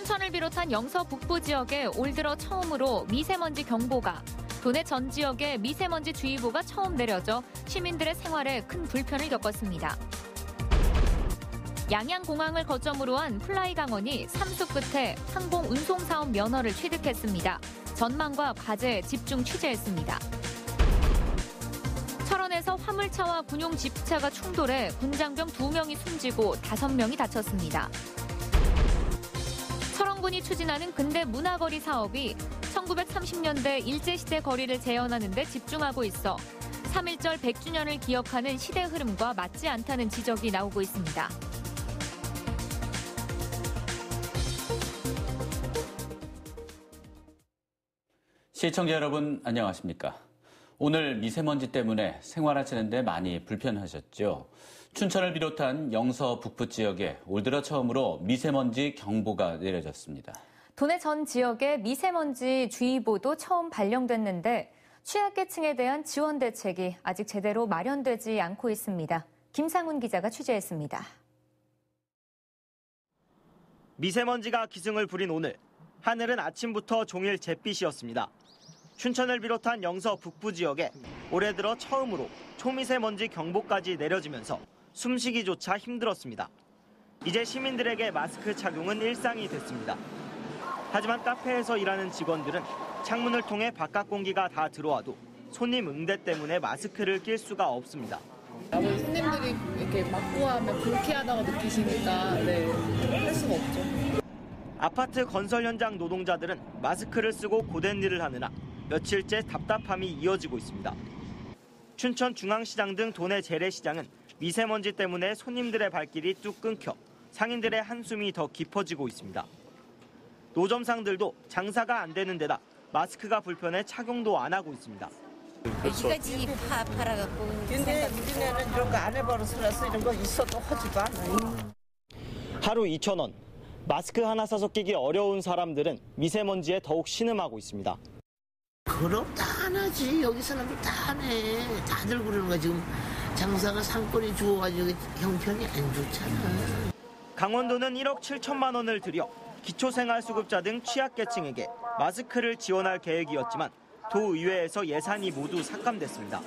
춘천을 비롯한 영서 북부 지역에 올 들어 처음으로 미세먼지 경보가, 도내 전 지역에 미세먼지 주의보가 처음 내려져 시민들의 생활에 큰 불편을 겪었습니다. 양양공항을 거점으로 한 플라이강원이 3수 끝에 항공 운송 사업 면허를 취득했습니다. 전망과 과제에 집중 취재했습니다. 철원에서 화물차와 군용 지프차가 충돌해 군장병 2명이 숨지고 5명이 다쳤습니다. 철원군이 추진하는 근대 문화거리 사업이 1930년대 일제시대 거리를 재현하는 데 집중하고 있어 3.1절 100주년을 기억하는 시대 흐름과 맞지 않다는 지적이 나오고 있습니다. 시청자 여러분 안녕하십니까? 오늘 미세먼지 때문에 생활하시는 데 많이 불편하셨죠? 춘천을 비롯한 영서 북부 지역에 올 들어 처음으로 미세먼지 경보가 내려졌습니다. 도내 전 지역에 미세먼지 주의보도 처음 발령됐는데 취약계층에 대한 지원 대책이 아직 제대로 마련되지 않고 있습니다. 김상훈 기자가 취재했습니다. 미세먼지가 기승을 부린 오늘, 하늘은 아침부터 종일 잿빛이었습니다. 춘천을 비롯한 영서 북부 지역에 올해 들어 처음으로 초미세먼지 경보까지 내려지면서 숨쉬기조차 힘들었습니다. 이제 시민들에게 마스크 착용은 일상이 됐습니다. 하지만 카페에서 일하는 직원들은 창문을 통해 바깥 공기가 다 들어와도 손님 응대 때문에 마스크를 낄 수가 없습니다. 손님들이 이렇게 막고 하면 불쾌하다고 느끼시니까 할 수가 없죠. 아파트 건설 현장 노동자들은 마스크를 쓰고 고된 일을 하느라 며칠째 답답함이 이어지고 있습니다. 춘천 중앙시장 등 도내 재래시장은 미세먼지 때문에 손님들의 발길이 뚝 끊겨 상인들의 한숨이 더 깊어지고 있습니다. 노점상들도 장사가 안 되는 데다 마스크가 불편해 착용도 안 하고 있습니다. 여기까지 팔아갖고. 근데 우리네는 이런 거 안 해버려서 이런 거 있어도 하지도 않아요. 하루 2,000원. 마스크 하나 사서 끼기 어려운 사람들은 미세먼지에 더욱 신음하고 있습니다. 그럼 다 안 하지. 여기 사람들 다 하네. 다들 그러는 거야. 지금 장사가 상권이 좋아가지고 형편이 안 좋잖아. 강원도는 1억 7천만 원을 들여 기초생활수급자 등 취약계층에게 마스크를 지원할 계획이었지만 도의회에서 예산이 모두 삭감됐습니다.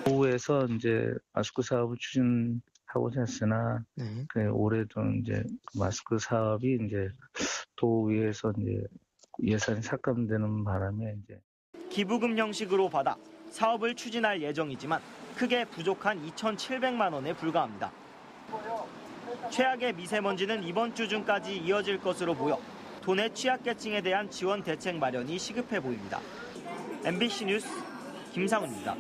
도에서 이제 마스크 사업을 추진하고 했으나 올해도 이제 마스크 사업이 이제 도의회에서 이제 예산이 삭감되는 바람에 이제 기부금 형식으로 받아 사업을 추진할 예정이지만 크게 부족한 2,700만 원에 불과합니다. 최악의 미세먼지는 이번 주 중까지 이어질 것으로 보여 도내 취약계층에 대한 지원 대책 마련이 시급해 보입니다. MBC 뉴스 김상훈입니다.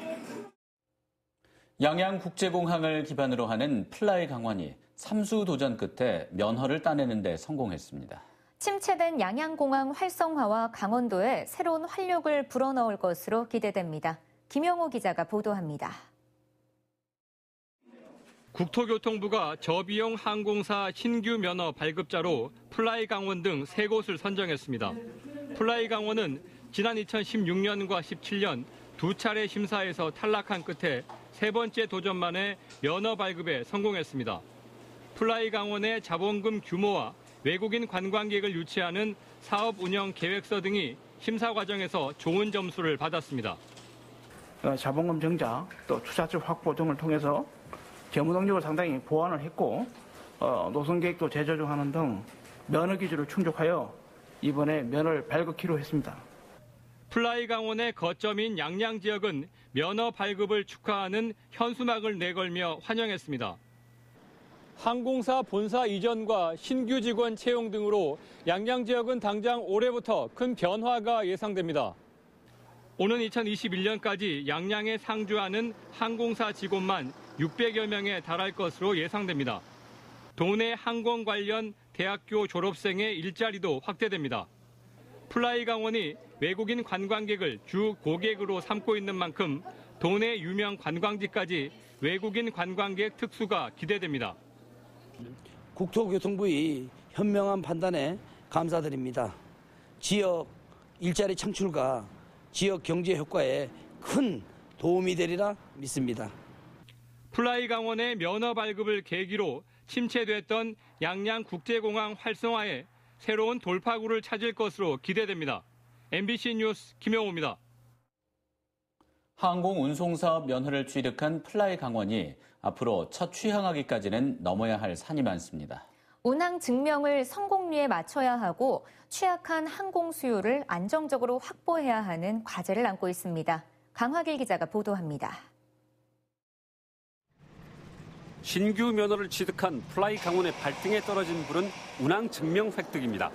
양양국제공항을 기반으로 하는 플라이강원이 3수 도전 끝에 면허를 따내는 데 성공했습니다. 침체된 양양공항 활성화와 강원도에 새로운 활력을 불어넣을 것으로 기대됩니다. 김영호 기자가 보도합니다. 국토교통부가 저비용 항공사 신규 면허 발급자로 플라이강원 등 3곳을 선정했습니다. 플라이강원은 지난 2016년과 17년 2차례 심사에서 탈락한 끝에 3번째 도전 만에 면허 발급에 성공했습니다. 플라이강원의 자본금 규모와 외국인 관광객을 유치하는 사업 운영 계획서 등이 심사 과정에서 좋은 점수를 받았습니다. 자본금 증자, 또 투자처 확보 등을 통해서 재무 능력을 상당히 보완을 했고 노선 계획도 재조정하는 등 면허 기준을 충족하여 이번에 면허를 발급키로 했습니다. 플라이강원의 거점인 양양 지역은 면허 발급을 축하하는 현수막을 내걸며 환영했습니다. 항공사 본사 이전과 신규 직원 채용 등으로 양양 지역은 당장 올해부터 큰 변화가 예상됩니다. 오는 2021년까지 양양에 상주하는 항공사 직원만 600여 명에 달할 것으로 예상됩니다. 도내 항공 관련 대학교 졸업생의 일자리도 확대됩니다. 플라이강원이 외국인 관광객을 주 고객으로 삼고 있는 만큼 도내 유명 관광지까지 외국인 관광객 특수가 기대됩니다. 국토교통부의 현명한 판단에 감사드립니다. 지역 일자리 창출과 지역 경제 효과에 큰 도움이 되리라 믿습니다. 플라이강원의 면허 발급을 계기로 침체됐던 양양국제공항 활성화에 새로운 돌파구를 찾을 것으로 기대됩니다. MBC 뉴스 김영호입니다. 항공운송사업 면허를 취득한 플라이 강원이 앞으로 첫 취항하기까지는 넘어야 할 산이 많습니다. 운항 증명을 성공리에 맞춰야 하고 취약한 항공 수요를 안정적으로 확보해야 하는 과제를 안고 있습니다. 강화길 기자가 보도합니다. 신규 면허를 취득한 플라이 강원의 발등에 떨어진 불은 운항 증명 획득입니다.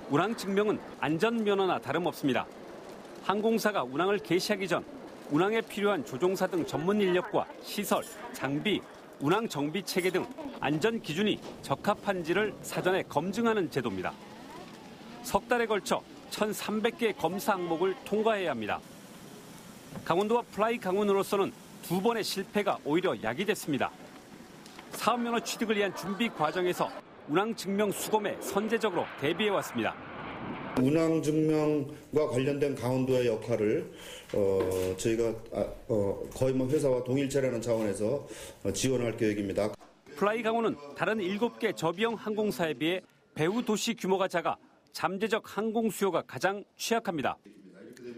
운항 증명은 안전면허나 다름없습니다. 항공사가 운항을 개시하기 전 운항에 필요한 조종사 등 전문 인력과 시설, 장비, 운항 정비 체계 등 안전 기준이 적합한지를 사전에 검증하는 제도입니다. 석 달에 걸쳐 1,300개의 검사 항목을 통과해야 합니다. 강원도와 플라이 강원으로서는 2번의 실패가 오히려 약이 됐습니다. 사업면허 취득을 위한 준비 과정에서 운항증명 수검에 선제적으로 대비해왔습니다. 운항증명과 관련된 강원도의 역할을 저희가 거의 회사와 동일체라는 차원에서 지원할 계획입니다. 플라이 강원은 다른 7개 저비용 항공사에 비해 배후 도시 규모가 작아 잠재적 항공 수요가 가장 취약합니다.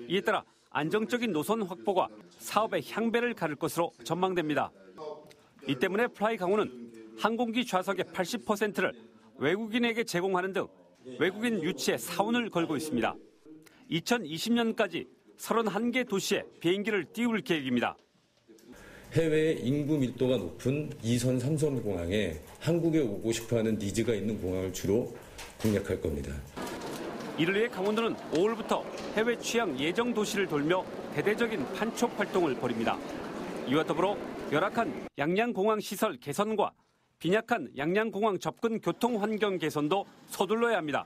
이에 따라 안정적인 노선 확보가 사업의 향배를 가를 것으로 전망됩니다. 이 때문에 플라이 강원은 항공기 좌석의 80%를 외국인에게 제공하는 등 외국인 유치에 사원을 걸고 있습니다. 2020년까지 31개 도시에 비행기를 띄울 계획입니다. 해외 인구 밀도가 높은 2선, 3선 공항에 한국에 오고 싶어하는 니즈가 있는 공항을 주로 공략할 겁니다. 이를 위해 강원도는 5월부터 해외 취항 예정 도시를 돌며 대대적인 판촉 활동을 벌입니다. 이와 더불어 열악한 양양공항 시설 개선과 빈약한 양양공항 접근 교통 환경 개선도 서둘러야 합니다.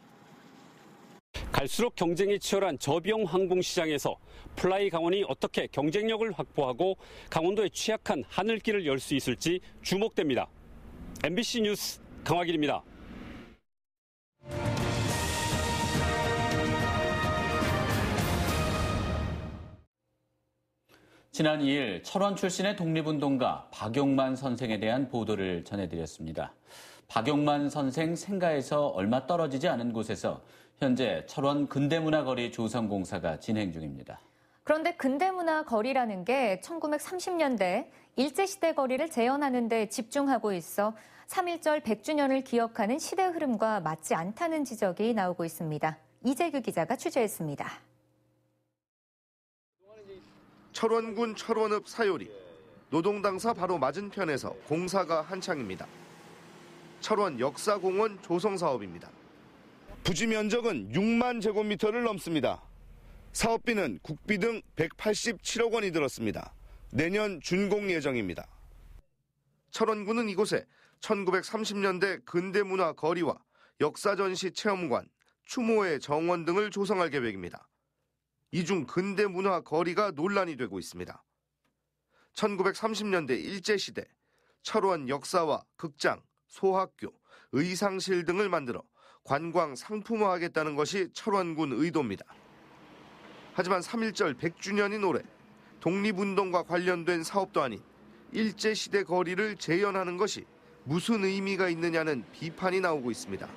갈수록 경쟁이 치열한 저비용 항공 시장에서 플라이 강원이 어떻게 경쟁력을 확보하고 강원도의 취약한 하늘길을 열 수 있을지 주목됩니다. MBC 뉴스 강화길입니다. 지난 2일 철원 출신의 독립운동가 박용만 선생에 대한 보도를 전해드렸습니다. 박용만 선생 생가에서 얼마 떨어지지 않은 곳에서 현재 철원 근대문화거리 조성공사가 진행 중입니다. 그런데 근대문화거리라는 게 1930년대 일제시대 거리를 재현하는 데 집중하고 있어 3.1절 100주년을 기억하는 시대 흐름과 맞지 않다는 지적이 나오고 있습니다. 이재규 기자가 취재했습니다. 철원군 철원읍 사요리, 노동당사 바로 맞은편에서 공사가 한창입니다. 철원 역사공원 조성사업입니다. 부지 면적은 6만 제곱미터를 넘습니다. 사업비는 국비 등 187억 원이 들었습니다. 내년 준공 예정입니다. 철원군은 이곳에 1930년대 근대문화 거리와 역사전시 체험관, 추모의 정원 등을 조성할 계획입니다. 이 중 근대문화 거리가 논란이 되고 있습니다. 1930년대 일제시대 철원 역사와 극장, 소학교, 의상실 등을 만들어 관광 상품화하겠다는 것이 철원군 의도입니다. 하지만 3.1절 100주년인 올해 독립운동과 관련된 사업도 아닌 일제시대 거리를 재현하는 것이 무슨 의미가 있느냐는 비판이 나오고 있습니다.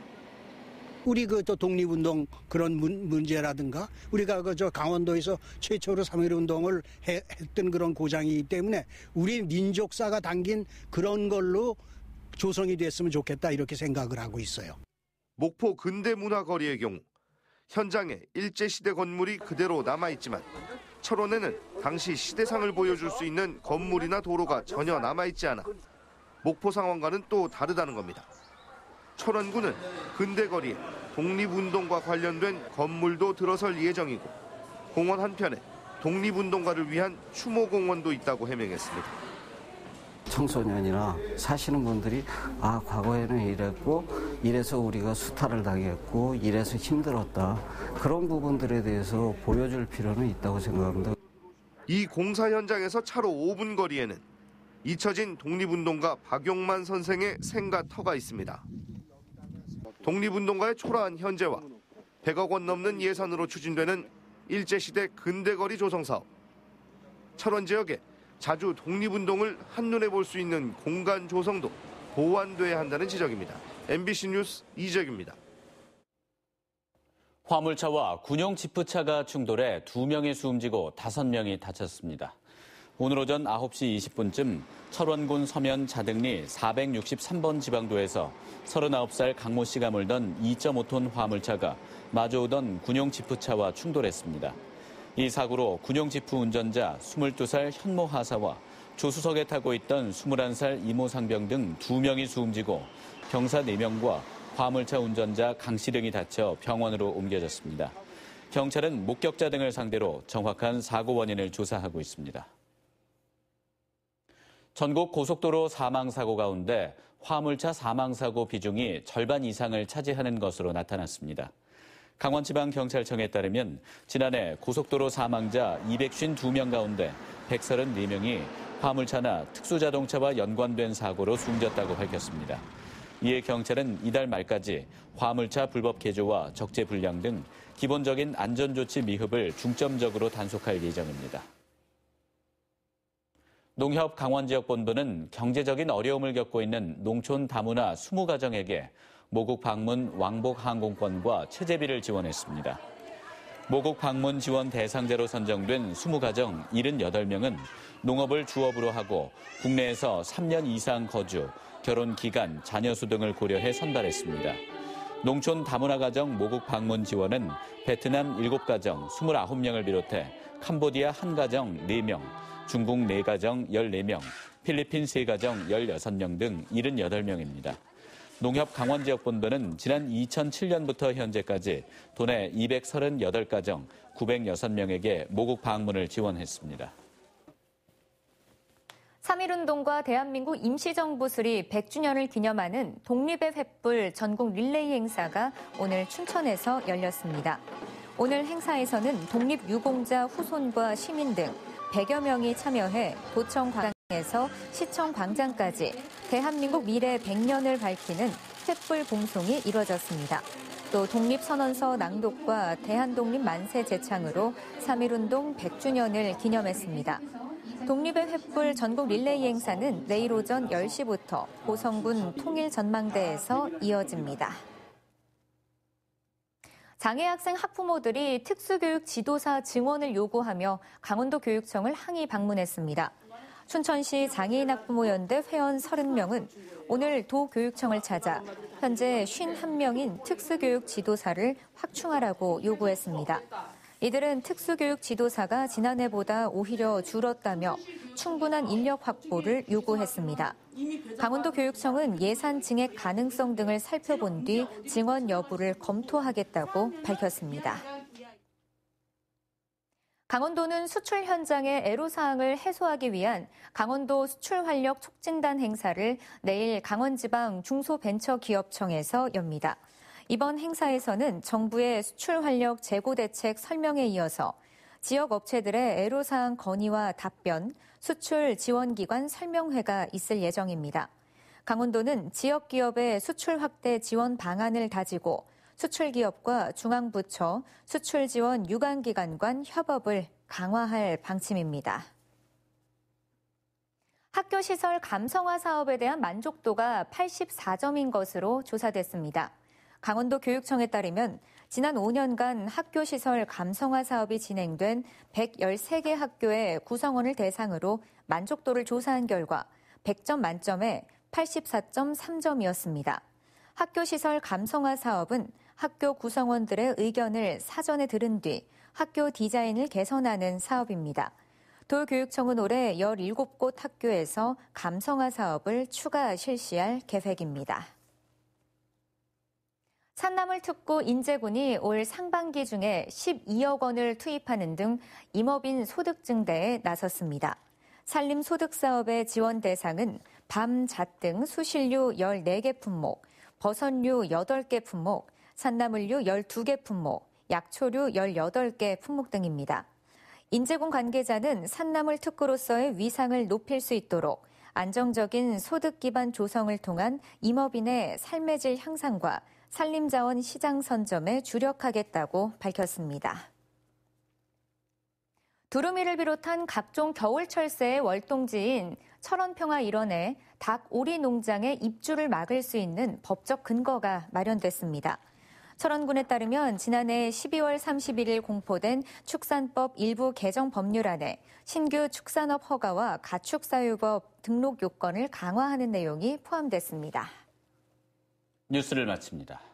우리 또 독립운동 그런 문제라든가 우리가 강원도에서 최초로 3.1 운동을 했던 그런 고장이기 때문에 우리 민족사가 담긴 그런 걸로 조성이 됐으면 좋겠다 이렇게 생각을 하고 있어요. 목포 근대문화거리의 경우 현장에 일제시대 건물이 그대로 남아있지만 철원에는 당시 시대상을 보여줄 수 있는 건물이나 도로가 전혀 남아있지 않아 목포 상황과는 또 다르다는 겁니다. 철원군은 근대거리에 독립운동과 관련된 건물도 들어설 예정이고 공원 한편에 독립운동가를 위한 추모공원도 있다고 해명했습니다. 청소년이나 사시는 분들이 과거에는 이랬고 이래서 우리가 수탈을 당했고 이래서 힘들었다. 그런 부분들에 대해서 보여줄 필요는 있다고 생각합니다. 이 공사 현장에서 차로 5분 거리에는 잊혀진 독립운동가 박용만 선생의 생가 터가 있습니다. 독립운동가의 초라한 현재와 100억 원 넘는 예산으로 추진되는 일제시대 근대거리 조성사업. 철원 지역에 자주 독립운동을 한눈에 볼 수 있는 공간 조성도 보완돼야 한다는 지적입니다. MBC 뉴스 이재규입니다. 화물차와 군용 지프차가 충돌해 2명이 숨지고 5명이 다쳤습니다. 오늘 오전 9시 20분쯤 철원군 서면 자등리 463번 지방도에서 39살 강모 씨가 몰던 2.5톤 화물차가 마주오던 군용 지프차와 충돌했습니다. 이 사고로 군용 지프 운전자 22살 현모 하사와 조수석에 타고 있던 21살 이모 상병 등 2명이 숨지고 병사 4명과 화물차 운전자 강 씨 등이 다쳐 병원으로 옮겨졌습니다. 경찰은 목격자 등을 상대로 정확한 사고 원인을 조사하고 있습니다. 전국 고속도로 사망사고 가운데 화물차 사망사고 비중이 절반 이상을 차지하는 것으로 나타났습니다. 강원지방경찰청에 따르면 지난해 고속도로 사망자 252명 가운데 134명이 화물차나 특수자동차와 연관된 사고로 숨졌다고 밝혔습니다. 이에 경찰은 이달 말까지 화물차 불법 개조와 적재 불량 등 기본적인 안전조치 미흡을 중점적으로 단속할 예정입니다. 농협 강원지역본부는 경제적인 어려움을 겪고 있는 농촌 다문화 20가정에게 모국 방문 왕복 항공권과 체재비를 지원했습니다. 모국 방문 지원 대상자로 선정된 20가정 78명은 농업을 주업으로 하고 국내에서 3년 이상 거주, 결혼 기간, 자녀 수 등을 고려해 선발했습니다. 농촌 다문화 가정 모국 방문 지원은 베트남 7가정 29명을 비롯해 캄보디아 1가정 4명, 중국 4가정 14명, 필리핀 3가정 16명 등 78명입니다. 농협 강원지역본부는 지난 2007년부터 현재까지 도내 238가정 906명에게 모국 방문을 지원했습니다. 3.1운동과 대한민국 임시정부 수립 100주년을 기념하는 독립의 횃불 전국 릴레이 행사가 오늘 춘천에서 열렸습니다. 오늘 행사에서는 독립유공자 후손과 시민 등 100여 명이 참여해 도청 광장에서 시청 광장까지 대한민국 미래 100년을 밝히는 횃불 봉송이 이뤄졌습니다. 또 독립선언서 낭독과 대한독립 만세 제창으로 3.1운동 100주년을 기념했습니다. 독립의 횃불 전국 릴레이 행사는 내일 오전 10시부터 고성군 통일전망대에서 이어집니다. 장애 학생 학부모들이 특수교육 지도사 증원을 요구하며 강원도 교육청을 항의 방문했습니다. 춘천시 장애인 학부모연대 회원 30명은 오늘 도교육청을 찾아 현재 51명인 특수교육 지도사를 확충하라고 요구했습니다. 이들은 특수교육 지도사가 지난해보다 오히려 줄었다며 충분한 인력 확보를 요구했습니다. 강원도 교육청은 예산 증액 가능성 등을 살펴본 뒤 증원 여부를 검토하겠다고 밝혔습니다. 강원도는 수출 현장의 애로사항을 해소하기 위한 강원도 수출활력 촉진단 행사를 내일 강원지방 중소벤처기업청에서 엽니다. 이번 행사에서는 정부의 수출활력 재고대책 설명에 이어서 지역 업체들의 애로사항 건의와 답변, 수출 지원기관 설명회가 있을 예정입니다. 강원도는 지역 기업의 수출 확대 지원 방안을 다지고 수출기업과 중앙부처, 수출지원 유관기관 간 협업을 강화할 방침입니다. 학교시설 감성화 사업에 대한 만족도가 84점인 것으로 조사됐습니다. 강원도 교육청에 따르면 지난 5년간 학교시설 감성화 사업이 진행된 113개 학교의 구성원을 대상으로 만족도를 조사한 결과 100점 만점에 84.3점이었습니다. 학교시설 감성화 사업은 학교 구성원들의 의견을 사전에 들은 뒤 학교 디자인을 개선하는 사업입니다. 도교육청은 올해 17곳 학교에서 감성화 사업을 추가 실시할 계획입니다. 산나물 특구 인제군이 올 상반기 중에 12억 원을 투입하는 등 임업인 소득 증대에 나섰습니다. 산림 소득 사업의 지원 대상은 밤, 잣 등 수실류 14개 품목, 버섯류 8개 품목, 산나물류 12개 품목, 약초류 18개 품목 등입니다. 인제군 관계자는 산나물 특구로서의 위상을 높일 수 있도록 안정적인 소득 기반 조성을 통한 임업인의 삶의 질 향상과 산림자원 시장 선점에 주력하겠다고 밝혔습니다. 두루미를 비롯한 각종 겨울철새의 월동지인 철원평화 일원에 닭 오리 농장의 입주를 막을 수 있는 법적 근거가 마련됐습니다. 철원군에 따르면 지난해 12월 31일 공포된 축산법 일부 개정 법률안에 신규 축산업 허가와 가축사육업 등록 요건을 강화하는 내용이 포함됐습니다. 뉴스를 마칩니다.